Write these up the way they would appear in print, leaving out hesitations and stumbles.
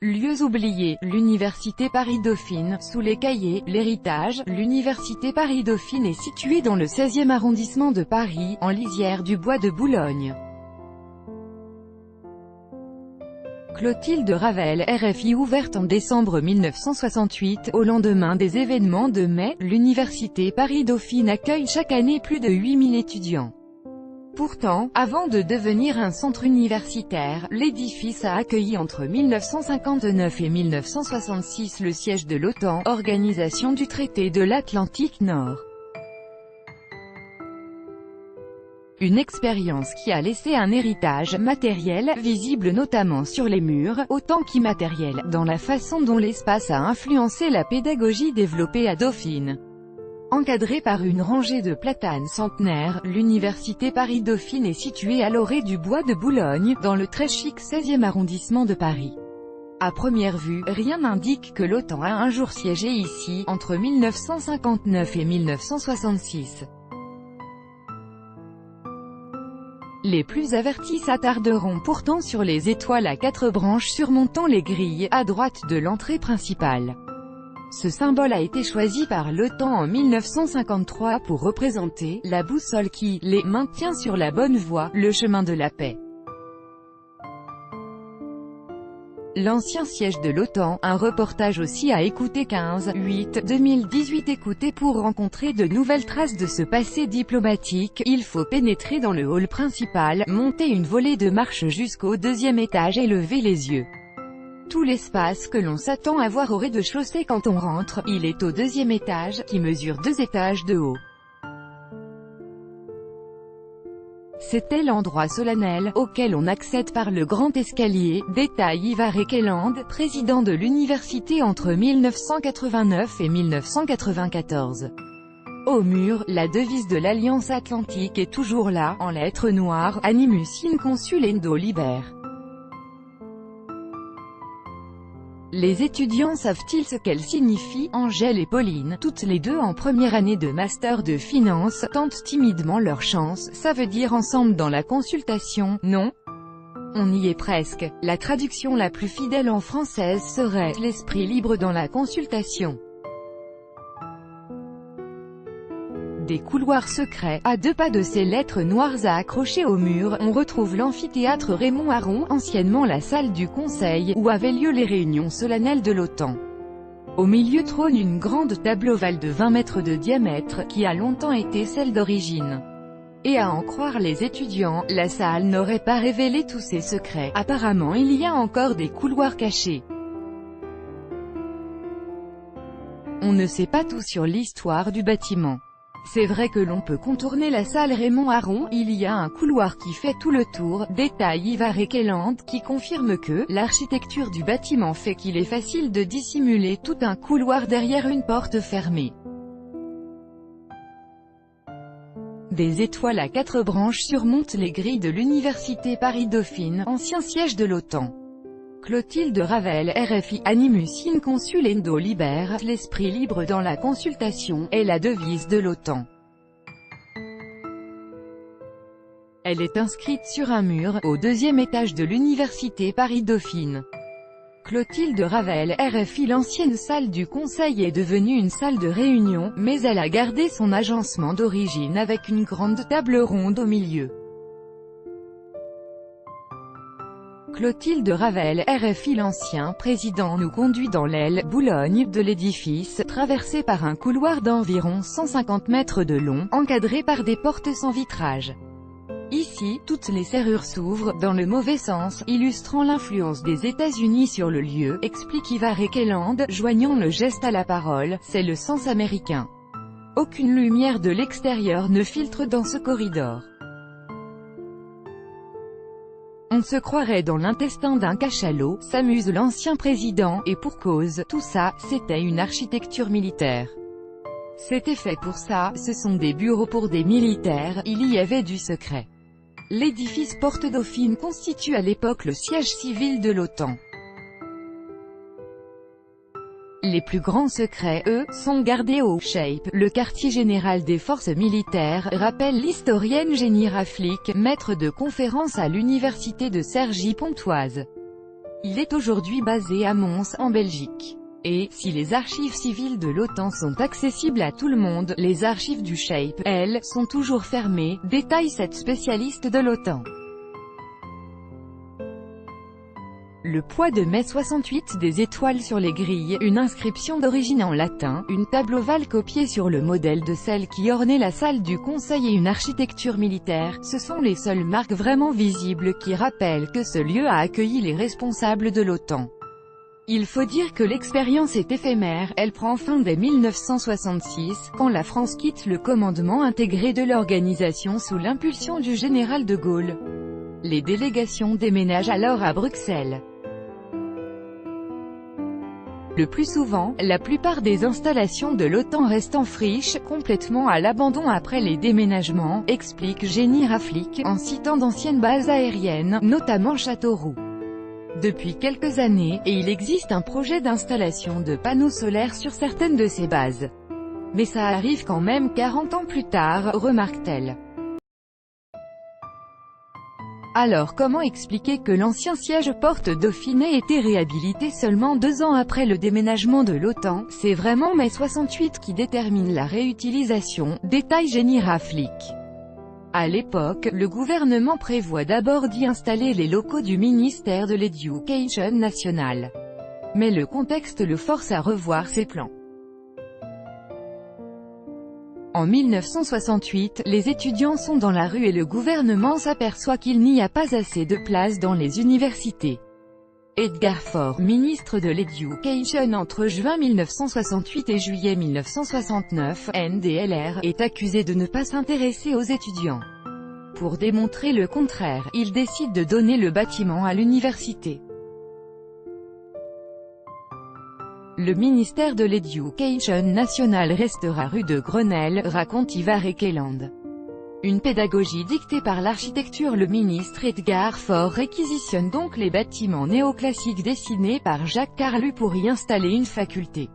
Lieux oubliés, l'Université Paris-Dauphine, sous les cahiers, l'héritage. L'Université Paris-Dauphine est située dans le 16e arrondissement de Paris, en lisière du bois de Boulogne. Clotilde Ravel, RFI. Ouverte en décembre 1968, au lendemain des événements de mai, l'Université Paris-Dauphine accueille chaque année plus de 8000 étudiants. Pourtant, avant de devenir un centre universitaire, l'édifice a accueilli entre 1959 et 1966 le siège de l'OTAN, organisation du traité de l'Atlantique Nord. Une expérience qui a laissé un héritage matériel, visible notamment sur les murs, autant qu'immatériel, dans la façon dont l'espace a influencé la pédagogie développée à Dauphine. Encadrée par une rangée de platanes centenaires, l'Université Paris-Dauphine est située à l'orée du bois de Boulogne, dans le très chic 16e arrondissement de Paris. À première vue, rien n'indique que l'OTAN a un jour siégé ici, entre 1959 et 1966. Les plus avertis s'attarderont pourtant sur les étoiles à 4 branches surmontant les grilles, à droite de l'entrée principale. Ce symbole a été choisi par l'OTAN en 1953 pour représenter la boussole qui les maintient sur la bonne voie, le chemin de la paix. L'ancien siège de l'OTAN, un reportage aussi à écouter 15/8/2018. Écoutez pour rencontrer de nouvelles traces de ce passé diplomatique, il faut pénétrer dans le hall principal, monter une volée de marche jusqu'au 2e étage et lever les yeux. Tout l'espace que l'on s'attend à voir au rez-de-chaussée quand on rentre, il est au 2e étage, qui mesure 2 étages de haut. C'était l'endroit solennel, auquel on accède par le grand escalier, détaille Ivar Ekeland, président de l'université entre 1989 et 1994. Au mur, la devise de l'Alliance Atlantique est toujours là, en lettres noires, Animus in consulendo liber. Les étudiants savent-ils ce qu'elle signifie? Angèle et Pauline, toutes les deux en première année de master de finance, tentent timidement leur chance. Ça veut dire ensemble dans la consultation, non? On y est presque. La traduction la plus fidèle en française serait « l'esprit libre dans la consultation ». Des couloirs secrets, à 2 pas de ces lettres noires à accrocher au mur, on retrouve l'amphithéâtre Raymond Aron, anciennement la salle du Conseil, où avaient lieu les réunions solennelles de l'OTAN. Au milieu trône une grande table ovale de 20 mètres de diamètre, qui a longtemps été celle d'origine. Et à en croire les étudiants, la salle n'aurait pas révélé tous ses secrets. Apparemment il y a encore des couloirs cachés. On ne sait pas tout sur l'histoire du bâtiment. C'est vrai que l'on peut contourner la salle Raymond Aron, il y a un couloir qui fait tout le tour, détaille Ivar Ekeland, qui confirme que l'architecture du bâtiment fait qu'il est facile de dissimuler tout un couloir derrière une porte fermée. Des étoiles à 4 branches surmontent les grilles de l'Université Paris-Dauphine, ancien siège de l'OTAN. Clotilde Ravel, RFI. Animus in consulendo liber, l'esprit libre dans la consultation, est la devise de l'OTAN. Elle est inscrite sur un mur, au 2e étage de l'Université Paris-Dauphine. Clotilde Ravel, RFI. L'ancienne salle du Conseil est devenue une salle de réunion, mais elle a gardé son agencement d'origine avec une grande table ronde au milieu. Clotilde Ravel, RFI. L'ancien président nous conduit dans l'aile Boulogne de l'édifice, traversé par un couloir d'environ 150 mètres de long, encadré par des portes sans vitrage. Ici, toutes les serrures s'ouvrent, dans le mauvais sens, illustrant l'influence des États-Unis sur le lieu, explique Ivar Ekeland, joignant le geste à la parole, c'est le sens américain. Aucune lumière de l'extérieur ne filtre dans ce corridor. On se croirait dans l'intestin d'un cachalot, s'amuse l'ancien président, et pour cause, tout ça, c'était une architecture militaire. C'était fait pour ça, ce sont des bureaux pour des militaires, il y avait du secret. L'édifice Porte Dauphine constitue à l'époque le siège civil de l'OTAN. Les plus grands secrets, eux, sont gardés au Shape, le quartier général des forces militaires, rappelle l'historienne Jenny Raflick, maître de conférences à l'université de Cergy-Pontoise. Il est aujourd'hui basé à Mons, en Belgique. Et, si les archives civiles de l'OTAN sont accessibles à tout le monde, les archives du SHAPE, elles, sont toujours fermées, détaille cette spécialiste de l'OTAN. Le poids de mai 68 des étoiles sur les grilles, une inscription d'origine en latin, une table ovale copiée sur le modèle de celle qui ornait la salle du Conseil et une architecture militaire, ce sont les seules marques vraiment visibles qui rappellent que ce lieu a accueilli les responsables de l'OTAN. Il faut dire que l'expérience est éphémère, elle prend fin dès 1966, quand la France quitte le commandement intégré de l'organisation sous l'impulsion du général de Gaulle. Les délégations déménagent alors à Bruxelles. Le plus souvent, la plupart des installations de l'OTAN restent en friche, complètement à l'abandon après les déménagements, explique Jenny Raflick, en citant d'anciennes bases aériennes, notamment Châteauroux. Depuis quelques années, et il existe un projet d'installation de panneaux solaires sur certaines de ces bases. Mais ça arrive quand même 40 ans plus tard, remarque-t-elle. Alors comment expliquer que l'ancien siège Porte Dauphine ait été réhabilité seulement 2 ans après le déménagement de l'OTAN? C'est vraiment mai 68 qui détermine la réutilisation, détaille Jenny Raflick. À l'époque, le gouvernement prévoit d'abord d'y installer les locaux du ministère de l'Éducation nationale. Mais le contexte le force à revoir ses plans. En 1968, les étudiants sont dans la rue et le gouvernement s'aperçoit qu'il n'y a pas assez de place dans les universités. Edgar Faure, ministre de l'Éducation entre juin 1968 et juillet 1969, NDLR, est accusé de ne pas s'intéresser aux étudiants. Pour démontrer le contraire, il décide de donner le bâtiment à l'université. Le ministère de l'Éducation nationale restera rue de Grenelle, raconte Ivar Ekeland. Une pédagogie dictée par l'architecture. Le ministre Edgar Faure réquisitionne donc les bâtiments néoclassiques dessinés par Jacques Carlu pour y installer une faculté.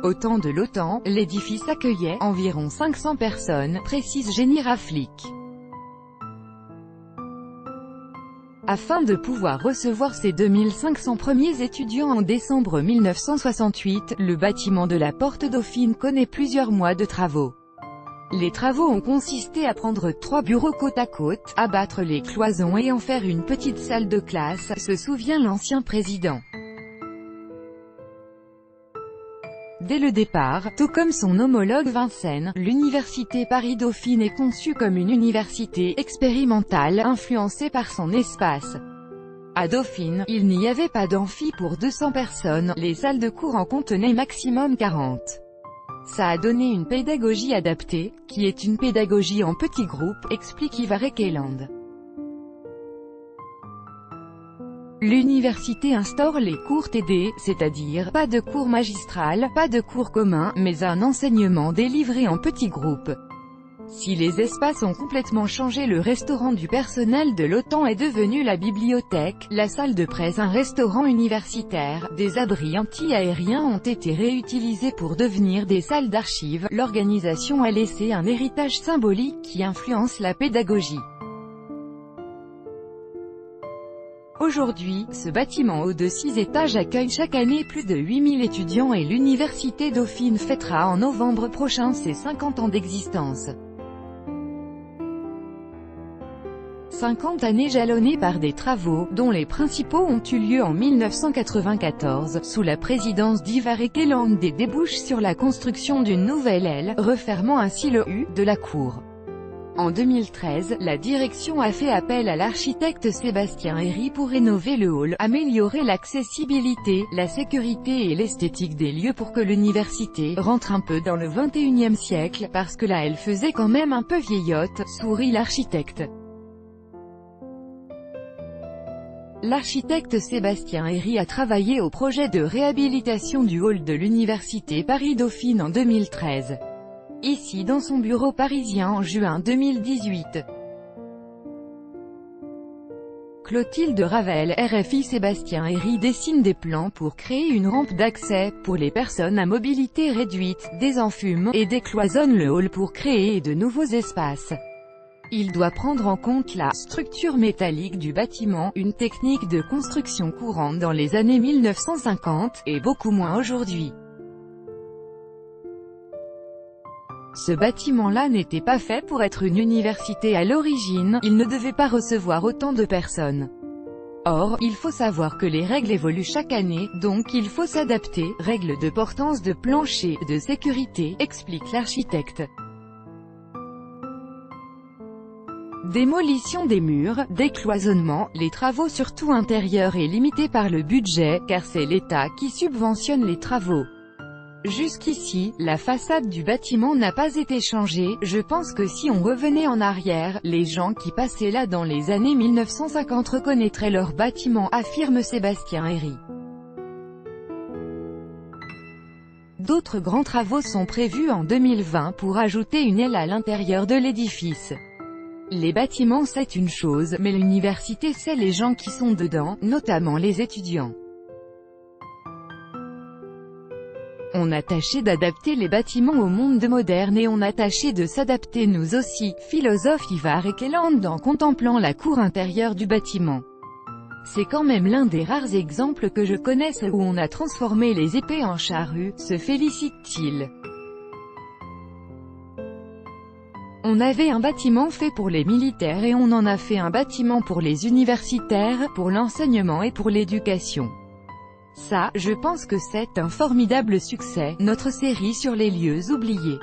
Au temps de l'OTAN, l'édifice accueillait environ 500 personnes, précise Jenny Raflick. Afin de pouvoir recevoir ses 2500 premiers étudiants en décembre 1968, le bâtiment de la Porte Dauphine connaît plusieurs mois de travaux. Les travaux ont consisté à prendre 3 bureaux côte à côte, abattre les cloisons et en faire une petite salle de classe, se souvient l'ancien président. Dès le départ, tout comme son homologue Vincennes, l'université Paris-Dauphine est conçue comme une université expérimentale influencée par son espace. À Dauphine, il n'y avait pas d'amphi pour 200 personnes, les salles de cours en contenaient maximum 40. Ça a donné une pédagogie adaptée, qui est une pédagogie en petits groupes, explique Ivar Ekeland. L'université instaure les cours TD, c'est-à-dire, pas de cours magistral, pas de cours commun, mais un enseignement délivré en petits groupes. Si les espaces ont complètement changé, le restaurant du personnel de l'OTAN est devenu la bibliothèque, la salle de presse un restaurant universitaire, des abris anti-aériens ont été réutilisés pour devenir des salles d'archives, l'organisation a laissé un héritage symbolique qui influence la pédagogie. Aujourd'hui, ce bâtiment haut de 6 étages accueille chaque année plus de 8000 étudiants et l'université Dauphine fêtera en novembre prochain ses 50 ans d'existence. 50 années jalonnées par des travaux, dont les principaux ont eu lieu en 1994, sous la présidence d'Ivar Ekeland, et débouchent sur la construction d'une nouvelle aile, refermant ainsi le U de la cour. En 2013, la direction a fait appel à l'architecte Sébastien Herry pour rénover le hall, améliorer l'accessibilité, la sécurité et l'esthétique des lieux pour que l'université rentre un peu dans le 21e siècle, parce que là elle faisait quand même un peu vieillotte, sourit l'architecte. L'architecte Sébastien Herry a travaillé au projet de réhabilitation du hall de l'université Paris-Dauphine en 2013. Ici dans son bureau parisien en juin 2018. Clotilde Ravel, RFI. Sébastien Herry dessine des plans pour créer une rampe d'accès, pour les personnes à mobilité réduite, désenfume, et décloisonne le hall pour créer de nouveaux espaces. Il doit prendre en compte la structure métallique du bâtiment, une technique de construction courante dans les années 1950, et beaucoup moins aujourd'hui. Ce bâtiment-là n'était pas fait pour être une université à l'origine, il ne devait pas recevoir autant de personnes. Or, il faut savoir que les règles évoluent chaque année, donc il faut s'adapter. Règles de portance de plancher, de sécurité, explique l'architecte. Démolition des murs, décloisonnement, les travaux surtout intérieurs est limité par le budget, car c'est l'État qui subventionne les travaux. Jusqu'ici, la façade du bâtiment n'a pas été changée. Je pense que si on revenait en arrière, les gens qui passaient là dans les années 1950 reconnaîtraient leur bâtiment, affirme Sébastien Herry. D'autres grands travaux sont prévus en 2020 pour ajouter une aile à l'intérieur de l'édifice. Les bâtiments c'est une chose, mais l'université c'est les gens qui sont dedans, notamment les étudiants. On a tâché d'adapter les bâtiments au monde moderne et on a tâché de s'adapter nous aussi, philosophe Ivar Ekeland en contemplant la cour intérieure du bâtiment. C'est quand même l'un des rares exemples que je connaisse où on a transformé les épées en charrues, se félicite-t-il. On avait un bâtiment fait pour les militaires et on en a fait un bâtiment pour les universitaires, pour l'enseignement et pour l'éducation. Ça, je pense que c'est un formidable succès, notre série sur les lieux oubliés.